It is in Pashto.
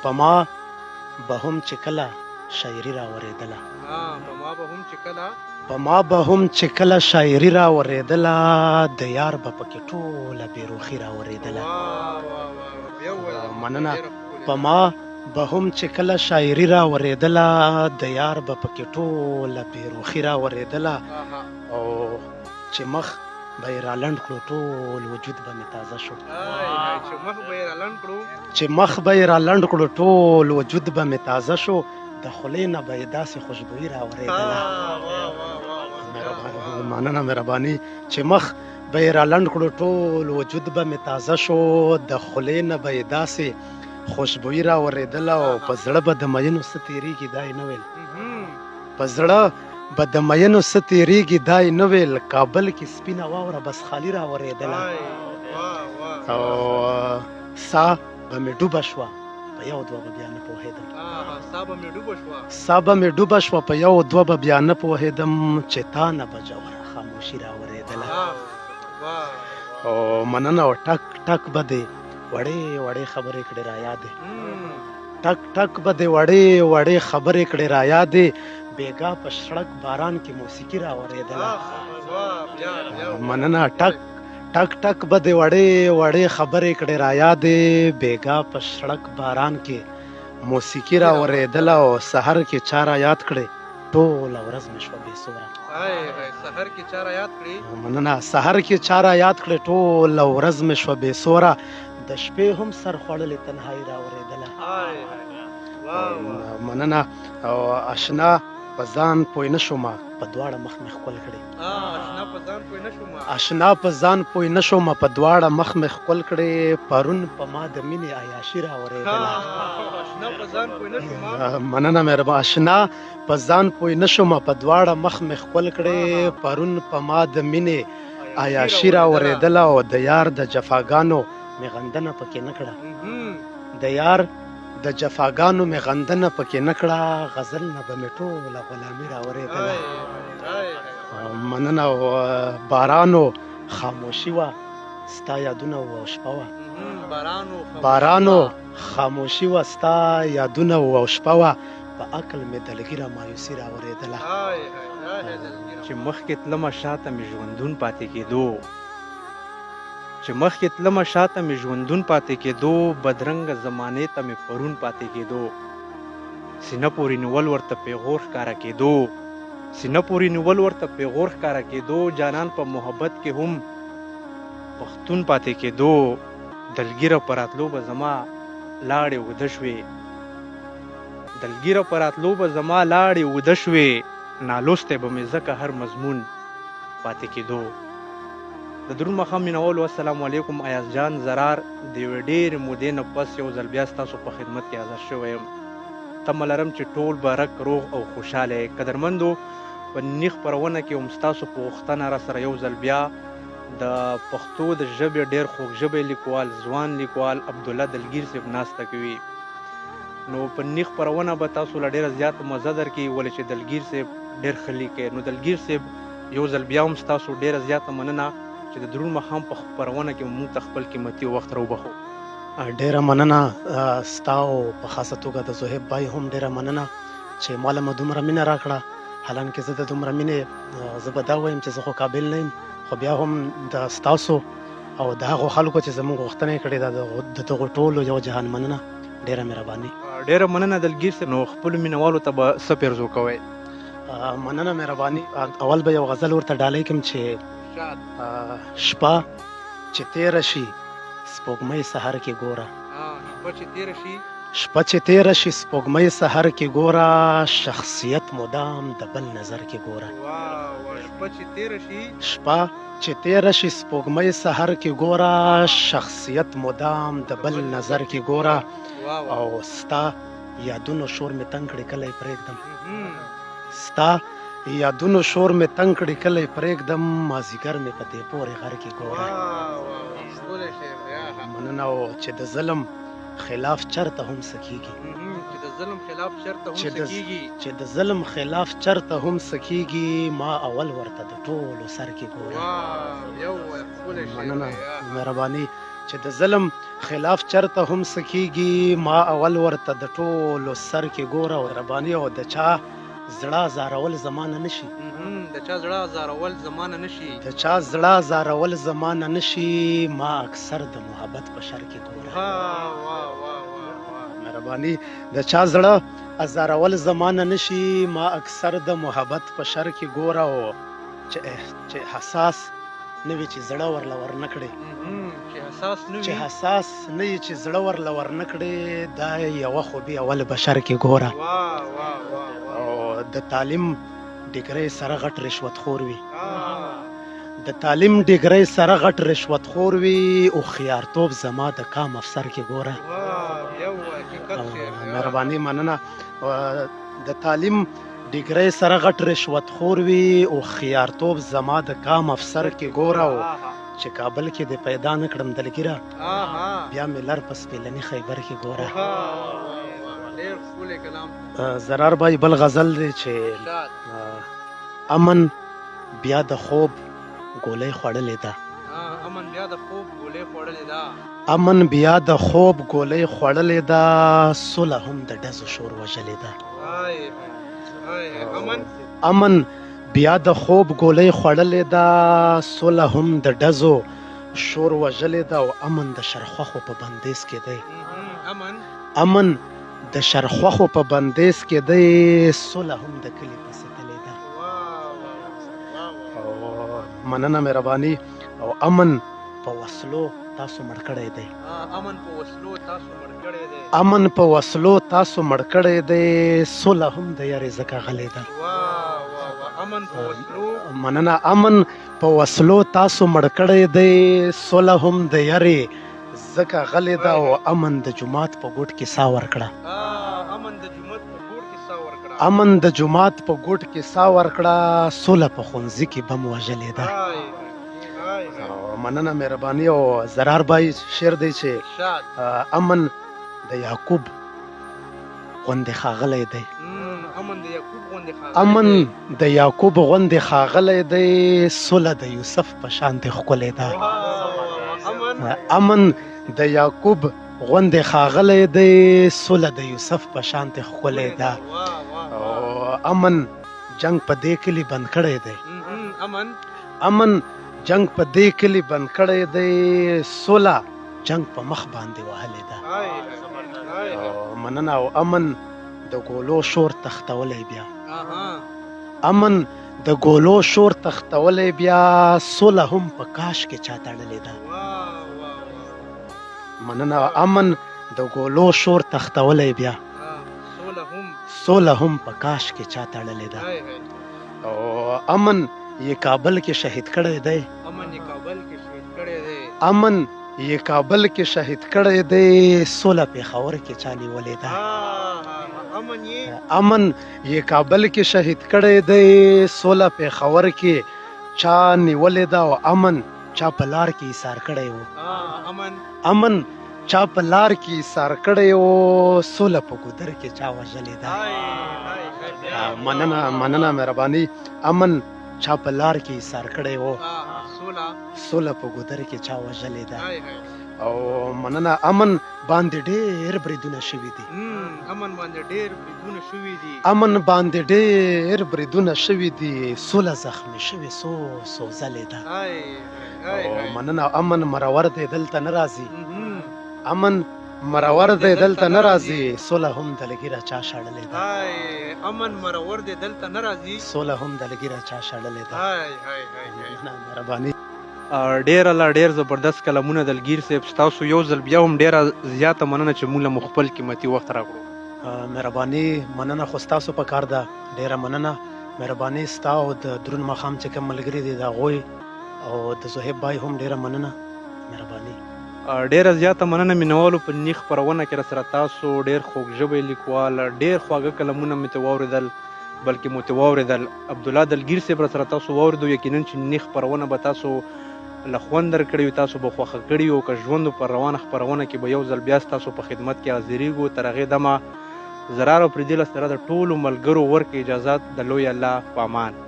په ما به هم چې کله شاعري راورېدله په ما به هم چې کله شاعري راورېدله د یار به پکې ټوله بېروخي راورېدله مننه په ما به هم چې کله شاعري راورېدله د یار به پکې ټوله بېروخي راورېدله او چې مخ به یې رالنډ کړو ټول وجود به مې تازه شو چې مخ به یې رالنډ کړو ټول وجود به مې تازه شو د خولې نه به یې داسې خوشبويي راورېدله مننه مهرباني چې مخ به یې رالنډ کړو ټول وجود به مې تازه شو د خولې نه به یې داسې خوشبويي راورېدله او په زړه به د مینو څه تېرېږي دا یې نه ویل په زړه به د مینو څه تېرېږي دا یې نه ویل کابل کې سپینه واوره بس خالي راورېدله او ساه به مې ډوبه شوه په یو دوه به بیا نه پوهېدم ساه به مې ډوبه شوه په یو دوه به بیا نه پوهېدم چې تا نه به ژوره خاموشي راورېدله او مننه او ټک ټک به دې وړې وړې خبرې کړې را یادې ټک ټک به دې وړې وړې خبرې کړې را یادې بیګا په سړک باران کې موسیقي راورېدله مننه ټک ټک ټک به دې وړې وړې خبرې کړې را یادې بیګا په سړک باران کې موسیقي راورېدله او سحر کې چا را یاد کړې ټوله ورځ مې شوه بېسوره مننه سحر کې چا را یاد کړې ټوله ورځ مې شوه بېسوره د شپې هم سر خوړلې تنهایي راورېدله مننه او اشنا په ځان پوی نه شومه په دواړه مخ مې ښکل کړې اشنا په ځان پوی نه شومه په دواړه مخ مې ښکل کړې پرون په ما د مینې عیاشي راورېدله مننه مهربانه اشنا په ځان پوی نه شومه په دواړه مخ مې ښکل کړې پرون په ما د مینې عیاشي راورېدله او د یار د جفاګانو مې غندنه پکې نه کړه د یار د جفاګانو مې غندنه پکې نه کړه غزل نه به مې ټوله غلامي راورېدله مننه او بارانو خاموشي وه ستا یادونه وه او شپه وه بارانو خاموشي وه ستا یادونه وه او شپه وه په عقل مې دلګیره مایوسي راورېدله چې مخکې تلمه شاته مې ژوندون پاتې کېدو چې مخکې تلمه شاته مې ژوندون پاتې کېدو بدرنګه زمانې ته مې پرون پاتې کېدو سینه پورې نیول ورته پیغور ښکاره کېدو سینه پورې نیول ورته پیغور ښکاره کېدو جانان په محبت کې هم پښتون پاتې کېدو دلګیره په راتلو به زما لاړې اوږده شوې دلګیره په راتلو به زما لاړې اوږده شوې نالوستی به مې ځکه هر مضمون پاتې کېدو د درون ماښام مینوالو السلام علیکم ایاز جان زرار د یوې ډېرې مودې نه پس یو ځل بیا ستاسو په خدمت کې حاضر شوی یم تمه لرم چې ټول برک روغ او خوشحاله یې قدرمندو په ننني خپرونه کې هم ستاسو په غوښتنه را سره یو ځل بیا د پښتو د ژبې ډېر خوږ ژبی لیکوال ځوان لیکوال عبدالله دلګیر صاحب ناسته کوي نو په ننني خپرونه به تاسو له ډېره زیاته مزه درکړي ولې چې دلګیر صاحب ډېر ښه لیکي نو دلګیر صاحب یو ځل بیا هم ستاسو ډېره زیاته مننه چې د درون ماښام په خپرونه کې موږ ته خپل قیمتي وخت راوبخو ډېره مننه ستا او په خاصه توګه د زهیب بای هم ډېره مننه چې ماله مو دومره مینه راکړه حالانکې زه د دومره مینې زه به دا وایم چې زه خو قابل نه یم خو بیا هم د ستاسو او د هغو خلکو چې زموږ غوښتنه یې کړې ده د دغو ټولو یو جهان مننه ډېره مهرباني ډېره مننه دلګیر صاحب نو خپلو مینوالو ته به څه پیرزو کوئ مننه مهرباني اول به یو غزل ورته ډالۍ کړم چې شپه چې تېره شي سپوږمۍ سحر کې ګوره شپه چې تېره شي سپوږمۍ سحر کې ګوره شخصیت مدام د بل نظر کې ګوره شپه چې تېره شي سپوږمۍ سحر کې ګوره شخصیت مدام د بل نظر کې ګوره او ستا یادونو شور مې تنګ کړې کله یې پرېږدم ستا یادونو شور مې تنګ کړې کله یې پرېږدم مازدیګر مې په دې پورې غر کې ګوره مننه او چې د ظلم خلاف چرته هم سکیږي چې د ظلم خلاف چرته هم سکیږي ما اول ورته د ټولو سر کې ګوره مننه مهرباني چې د ظلم خلاف چرته هم سکیږي ما اول ورته د ټولو سر کې ګوره او رباني او د چا زړه زارول زمانه نشي د چا زړه زارول زمانه نشي د چا زړه زارول زمانه نشي ما اکثر د محبت په شر کې ګوره مهرباني د چا زړه ازارول زمانه نشي ما اکثر د محبت په شر کې ګوره او چې حساس نه وي چې زړه ورله ورنکړي چې حساس نه وي چې زړه ورله ورنکړي دا یوه خوبي اول بشر کې ګوره او د تعلیم ډګرۍ سره غټ رشوتخور وي د تعلیم ډګرۍ سره غټ رشوتخور وي او خيارتوب زما د کام افسر کې ګوره مهرباني مننه د تعلیم ډګرۍ سره غټ رشوتخور وي او خيارتوب زما د کام افسر کې ګوره او چې کابل کې د پیدا نه کړم دلګیره بیا مې لر په سپېلني خیبر کې ګوره زرار بای بل غزل دی چې امن بیا د خوب ګولۍ خوړلې ده امن بیا د خوب ګولۍ خوړلې ده صلح هم د ډزو شور وژلې ده امن بیا د خوب ګولۍ خوړلې ده صلح هم د ډزو شور وژلې ده او امن د شرخوخو په بندیز کې دی امن د شرخوخو په بندیز کې دی صلح هم د کلي پسې تلې ده او مننه مهرباني او امن په وسلو تاسو مړ کړی دی امن په وسلو تاسو مړ کړی دی صلح هم د یارې ځکه غلی ده مننه امن په وسلو تاسو مړ کړی دی صلح هم د یارې ځکه غلی ده او امن د جومات په ګوټ کې سا ورکړه امن د جومات په ګوټ کې سا ورکړه صلح په ښوونځي کې بم وژلې ده مننه مهرباني او زرار بای شعر دی چې امن د یعقوب غوندې ښاغلی دی امن د یعقوب غوندې ښاغلی دی صلح د یوسف په شانتې ښکلی ده امن د یعقوب غوندې ښاغلی دی صلح د یوسف په شانتې ښکلی ده او امن جنگ په دې کلي بند کړی دی امن جنگ په دې کلي بند کړی دی صلح جنگ په مخ باندې وهلی ده مننه او امن د ګولو شور تختولی بیا امن د ګولو شور تختولی بیا صلح هم په کاش کې چا تړلی ده مننه امن د ګولو شور تختولی بیا صلح هم په کاش کې چا تړلی ده او امن یې کابل کې شهید کړی دی امن یې کابل کې شهید کړی دی صلح پېښور کې چا نیولې ده امن یې کابل کې شهید کړی دی صلح پېښور کې چا نیولې ده او امن چا په لار کې ایثار کړی و امن چا په لار کې ایثار کړی و صلح په ګودر کې چا وژلې ده مننه مهرباني امن چا په لار کې ایثار کړی و صلح په ګودر کې چا وژلې ده او مننه امن باندې ډېر بریدونه شوي دي امن باندې ډېر بریدونه شوي دي صلح زخمي شوي څو ځلې ده او مننه امن مرور دی دلته نه راځي امن مرور دی دلته نه راځي صلح هم د لګیره چا شړلې ده امن مرور دی دلته نه راځي صلح هم د لګیره چا شړلې ده مهرباني ډیر زبردست کلمونه دلګیر صاحب ستاسو یو ځل بیا هم ډیره زیاته مننه چې موږ له خپل قیمتي وخت راکړو مهرباني مننه خو ستاسو په کار ده ډیره مننه مهرباني ستا او د درون ماښام چې کوم ملګري دي د هغوی او د صهیب بای هم ډیره مننه مهرباني ډیره زیاته مننه مینوالو په نیخ خپرونه کې راسره تاسو ډیر خوږ ژبی لیکوال ډیر خواږه کلمونه مې ته واورېدل بلکې مو ته واورېدل عبدالله دلګیر صاحب راسره تاسو واورېدو یقینا چې نیخ خپرونه به تاسو له خوند درکړی وي تاسو به خوښه کړي او که ژوند په روانه خپرونه کې به یو ځل بیا ستاسو په خدمت کې حاضرېږو تر هغې دمه زرار او پردي له سره د ټولو ملګرو ورکړي اجازات د لوی الله په امان